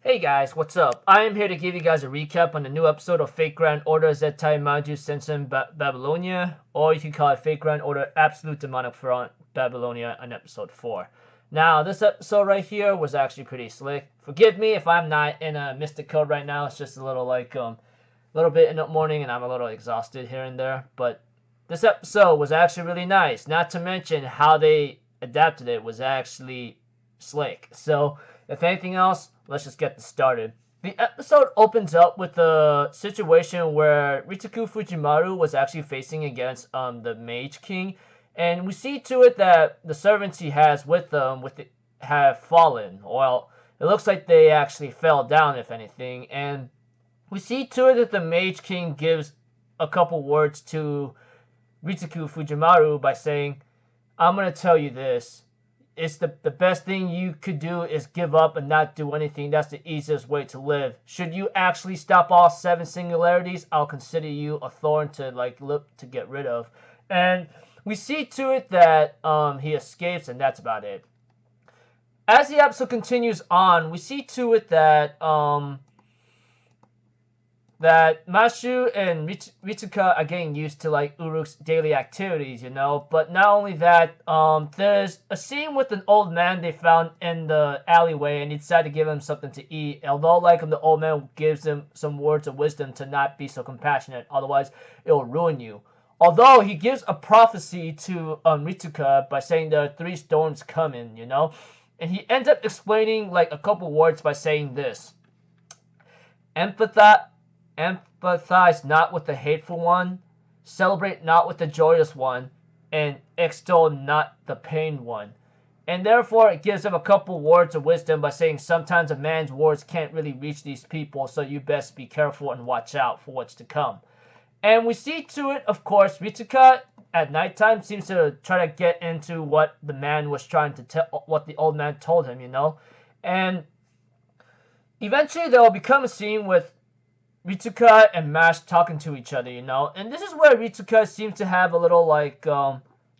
Hey guys, what's up? I am here to give you guys a recap on the new episode of Fate Grand Order絶対魔獣戦線Babylonia, or you can call it Fate Grand Order Absolute Demonic Front Babylonia on episode 4. Now, this episode right here was actually pretty slick. Forgive me if I'm not in a mystic code right now. It's just a little little bit in the morning and I'm a little exhausted here and there. But this episode was actually really nice. Not to mention how they adapted it was actually slick. So, if anything else, let's just get this started. The episode opens up with a situation where Ritsuku Fujimaru was actually facing against the Mage King, and we see to it that the servants he has with them have fallen. Well, it looks like they actually fell down, if anything, and we see to it that the Mage King gives a couple words to Ritsuku Fujimaru by saying, "I'm gonna tell you this. It's the best thing you could do is give up and not do anything. That's the easiest way to live. Should you actually stop all 7 singularities, I'll consider you a thorn to look to get rid of." And we see to it that he escapes, and that's about it. As the episode continues on, we see to it that Mashu and Ritsuka are getting used to Uruk's daily activities, you know. But not only that, there's a scene with an old man they found in the alleyway, and he decided to give him something to eat. Although the old man gives him some words of wisdom to not be so compassionate, otherwise it will ruin you. Although he gives a prophecy to Ritsuka by saying there are 3 storms coming, you know. And he ends up explaining a couple words by saying this: empathize not with the hateful one, celebrate not with the joyous one, and extol not the pained one. And therefore, it gives him a couple words of wisdom by saying sometimes a man's words can't really reach these people, so you best be careful and watch out for what's to come. And we see to it, of course, Ritsuka at nighttime seems to try to get into what the man was trying to tell, what the old man told him, you know. And eventually, there will become a scene with Ritsuka and Mash talking to each other, you know. And this is where Ritsuka seems to have a little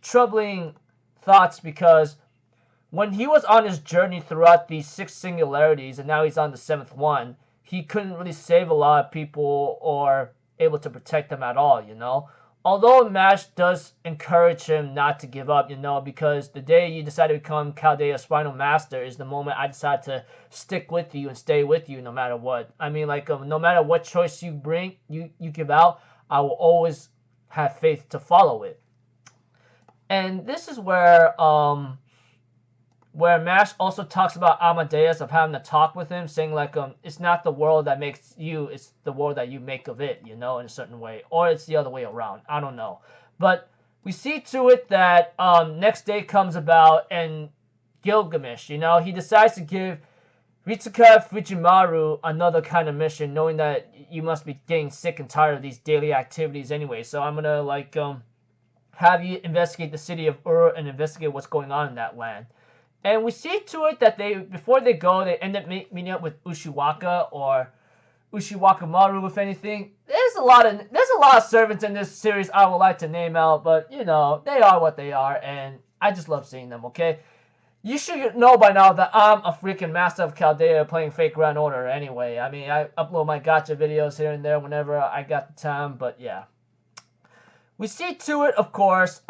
troubling thoughts, because when he was on his journey throughout these 6 singularities and now he's on the 7th one, he couldn't really save a lot of people or able to protect them at all, you know. Although Mash does encourage him not to give up, you know, because the day you decide to become Chaldea's final master is the moment I decide to stick with you and stay with you no matter what. I mean, no matter what choice you give out, I will always have faith to follow it. And this is where Mash also talks about Amadeus, of having to talk with him, saying it's not the world that makes you, it's the world that you make of it, you know, in a certain way. Or it's the other way around. I don't know. But we see to it that next day comes about, and Gilgamesh, you know, he decides to give Ritsuka Fujimaru another kind of mission, knowing that you must be getting sick and tired of these daily activities anyway. So I'm gonna have you investigate the city of Ur and investigate what's going on in that land. And we see to it that before they go, they end up meeting up with Ushiwaka or Ushiwakamaru, if anything. There's a lot of servants in this series I would like to name out, but you know, they are what they are, and I just love seeing them, okay? You should know by now that I'm a freaking master of Chaldea playing Fate Grand Order anyway. I mean, I upload my gacha videos here and there whenever I got the time, but yeah. We see to it, of course,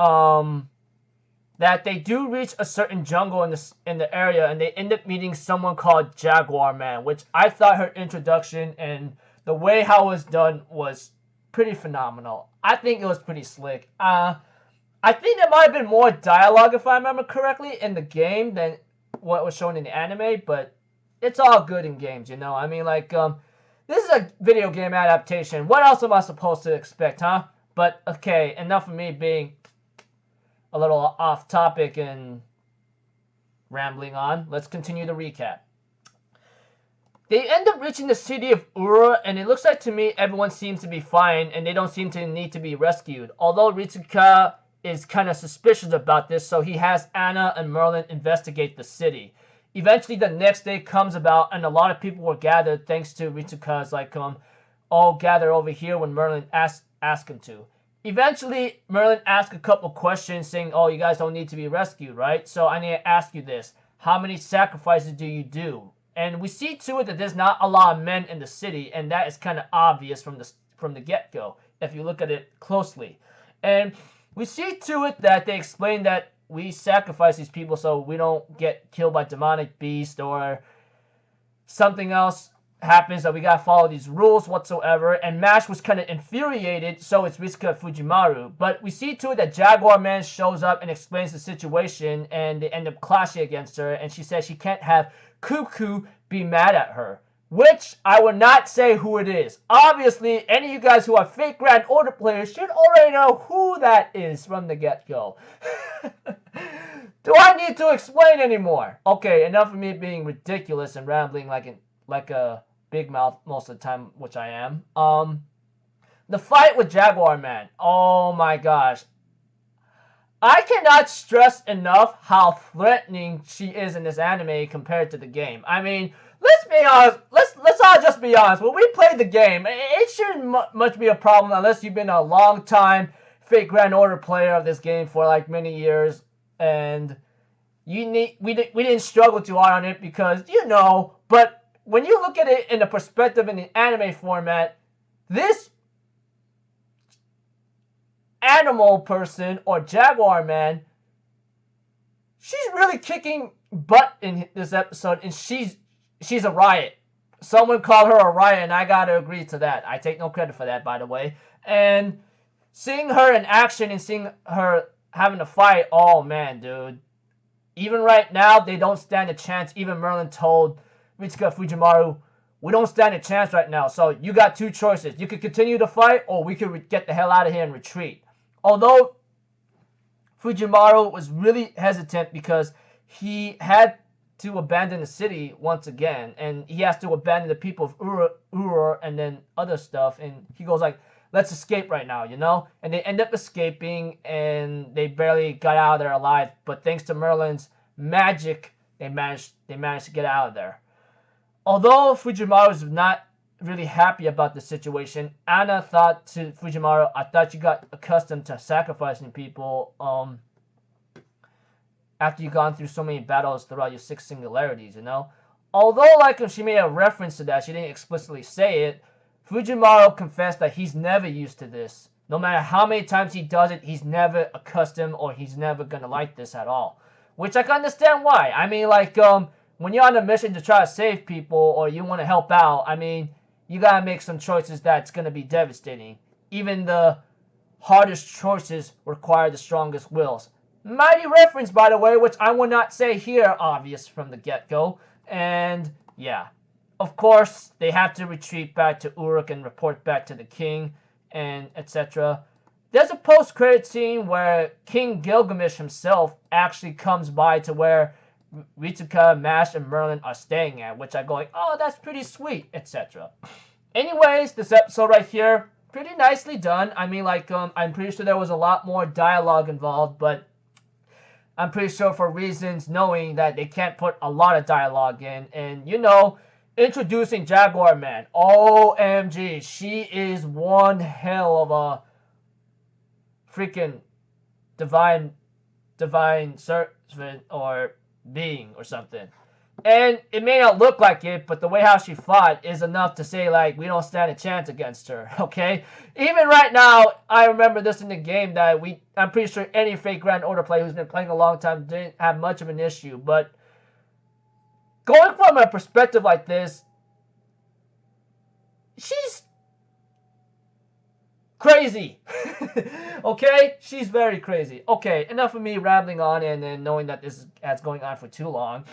that they do reach a certain jungle in the area, and they end up meeting someone called Jaguar Man, which I thought her introduction and the way how it was done was pretty phenomenal. I think it was pretty slick. I think there might have been more dialogue, if I remember correctly, in the game than what was shown in the anime, but it's all good in games, you know. I mean, this is a video game adaptation. What else am I supposed to expect, huh? But okay, enough of me being a little off topic and rambling on. Let's continue the recap. They end up reaching the city of Ura, and it looks like to me everyone seems to be fine and they don't seem to need to be rescued. Although Ritsuka is kind of suspicious about this, so he has Anna and Merlin investigate the city. Eventually the next day comes about, and a lot of people were gathered thanks to Ritsuka's all gather over here when Merlin asked him to. Eventually, Merlin asked a couple questions saying, "Oh, you guys don't need to be rescued, right? So I need to ask you this. How many sacrifices do you do?" And we see to it that there's not a lot of men in the city, and that is kind of obvious from the get-go if you look at it closely. And we see to it that they explain that we sacrifice these people so we don't get killed by demonic beast or something else happens, that we gotta follow these rules whatsoever. And Mash was kind of infuriated, so it's Ritsuka Fujimaru. But we see to it that Jaguar Man shows up and explains the situation, and they end up clashing against her, and she says she can't have Cuckoo be mad at her. Which I will not say who it is. Obviously, any of you guys who are fake Grand Order players should already know who that is from the get-go. Do I need to explain anymore? Okay, enough of me being ridiculous and rambling like a big mouth most of the time, which I am. The fight with Jaguar Man. Oh my gosh. I cannot stress enough how threatening she is in this anime compared to the game. I mean, let's be honest. Let's all just be honest. When we played the game, it shouldn't much be a problem unless you've been a long time fake Grand Order player of this game for like many years, and we didn't struggle too hard on it because But when you look at it in the perspective in the anime format, this animal person or Jaguar Man, she's really kicking butt in this episode, and she's a riot. Someone called her a riot, and I gotta agree to that. I take no credit for that, by the way. And seeing her in action and seeing her having a fight, oh man, dude. Even right now, they don't stand a chance. Even Merlin told Ritsuka Fujimaru, we don't stand a chance right now. So you got two choices. You could continue to fight, or we could get the hell out of here and retreat. Although Fujimaru was really hesitant because he had to abandon the city once again, and he has to abandon the people of Ur and then other stuff, and he goes like, let's escape right now, And they end up escaping, and they barely got out of there alive, but thanks to Merlin's magic, they managed to get out of there. Although Fujimaru was not really happy about the situation, Anna thought to Fujimaru, I thought you got accustomed to sacrificing people after you've gone through so many battles throughout your 6 singularities, Although, like, she made a reference to that, she didn't explicitly say it, Fujimaru confessed that he's never used to this. No matter how many times he does it, he's never accustomed, or he's never gonna like this at all. Which I can understand why. I mean, like, when you're on a mission to try to save people, or you want to help out, I mean, you gotta make some choices that's gonna be devastating. Even the hardest choices require the strongest wills. Mighty reference, by the way, which I will not say here, obvious from the get-go. And, yeah. Of course, they have to retreat back to Uruk and report back to the king, and etc. There's a post-credit scene where King Gilgamesh himself actually comes by to where Ritsuka, Mash, and Merlin are staying at, which I go like, oh, that's pretty sweet, etc. Anyways, this episode right here, pretty nicely done. I mean, like, I'm pretty sure there was a lot more dialogue involved, but I'm pretty sure for reasons knowing that they can't put a lot of dialogue in, and introducing Jaguar Man. OMG, she is one hell of a freaking divine servant or being or something. And it may not look like it, but the way how she fought is enough to say, like, we don't stand a chance against her, okay? Even right now, I remember this in the game that I'm pretty sure any fake Grand Order player who's been playing a long time didn't have much of an issue, but going from a perspective like this, she's crazy. Okay? She's very crazy. Okay, enough of me rambling on and then knowing that this is going on for too long.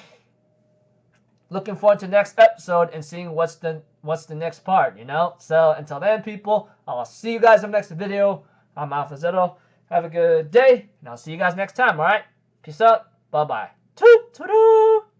Looking forward to the next episode and seeing what's the next part, So, until then, people, I'll see you guys in the next video. I'm Alpha Zero. Have a good day, and I'll see you guys next time, alright? Peace out. Bye-bye. Toot-toot-toot.